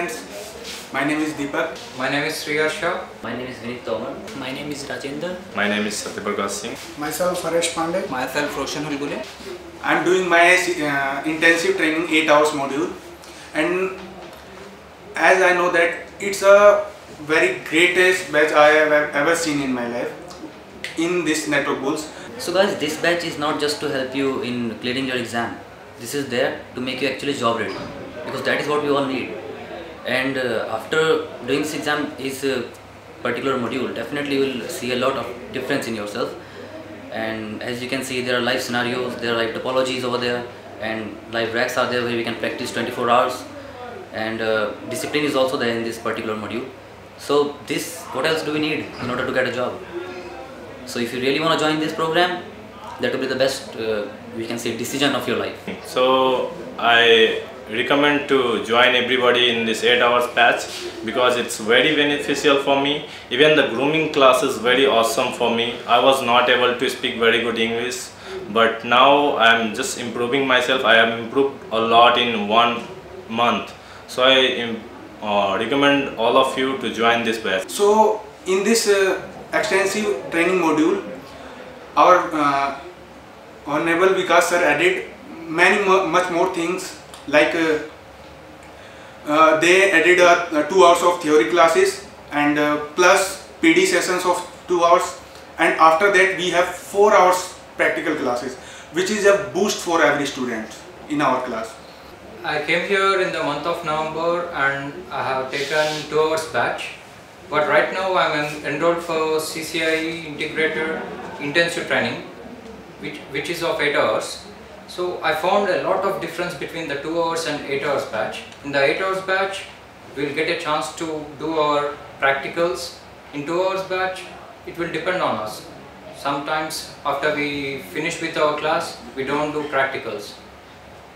friends, my name is Deepak. My name is Sriharsha. My name is Vinit Toman. My name is Rajendra. My name is Satyaprakash Singh. Myself Haresh Pandey. Myself Roshan Hulgule. I am doing my intensive training 8 hours module, and as I know that it's a very greatest batch I have ever seen in my life in this Network Bulls. So guys, this batch is not just to help you in clearing your exam. This is there to make you actually job ready, because that is what we all need. And after doing this exam, is particular module, definitely you will see a lot of difference in yourself. And as you can see, there are live scenarios, there are live topologies over there, and live racks are there where we can practice 24 hours. And discipline is also there in this particular module. So this, what else do we need in order to get a job? So if you really want to join this program, that will be the best, we can say, decision of your life. So I recommend to join everybody in this 8 hours batch because it's very beneficial for me. Even the grooming class is very awesome for me. I was not able to speak very good English, but now I am just improving myself. I have improved a lot in 1 month. So I recommend all of you to join this batch. So in this extensive training module, our Honorable Vikas sir added much more things, like they added 2 hours of theory classes and plus PD sessions of 2 hours, and after that we have 4 hours practical classes, which is a boost for every student in our class. I came here in the month of November and I have taken 2 hours batch. But right now I am enrolled for CCIE Integrator Intensive Training, which is of 8 hours. So I found a lot of difference between the 2 hours and 8 hours batch. In the 8 hours batch, we will get a chance to do our practicals. In 2 hours batch, it will depend on us. Sometimes after we finish with our class, we don't do practicals.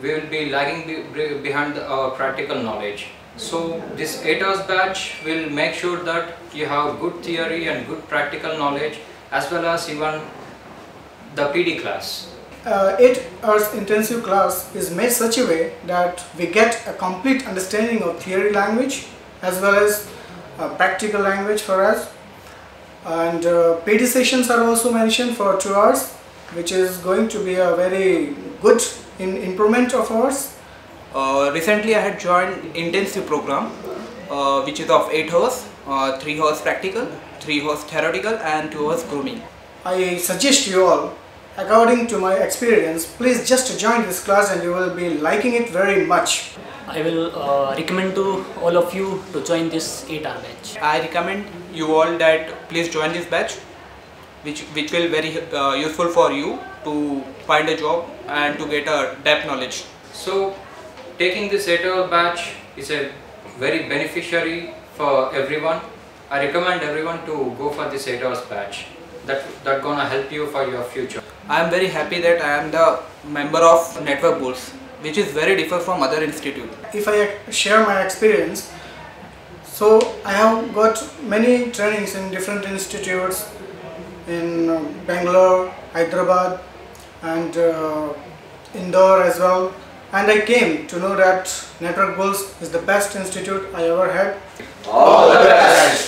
We will be lagging behind our practical knowledge. So this 8 hours batch will make sure that you have good theory and good practical knowledge, as well as even the PD class. 8 hours intensive class is made such a way that we get a complete understanding of theory language as well as practical language for us. And PD sessions are also mentioned for 2 hours, which is going to be a very good improvement of ours. Recently I had joined intensive program which is of 8 hours, 3 hours practical, 3 hours theoretical and 2 hours grooming. I suggest you all, according to my experience, please just join this class and you will be liking it very much. I will recommend to all of you to join this 8-hour batch. I recommend you all that please join this batch, which will very useful for you to find a job and to get a depth knowledge. So taking this 8-hour batch is a very beneficiary for everyone. I recommend everyone to go for this 8 hours batch. That's gonna help you for your future. I am very happy that I am the member of Network Bulls, which is very different from other institutes. If I share my experience, so I have got many trainings in different institutes in Bangalore, Hyderabad and Indore as well, and I came to know that Network Bulls is the best institute I ever had. All the best!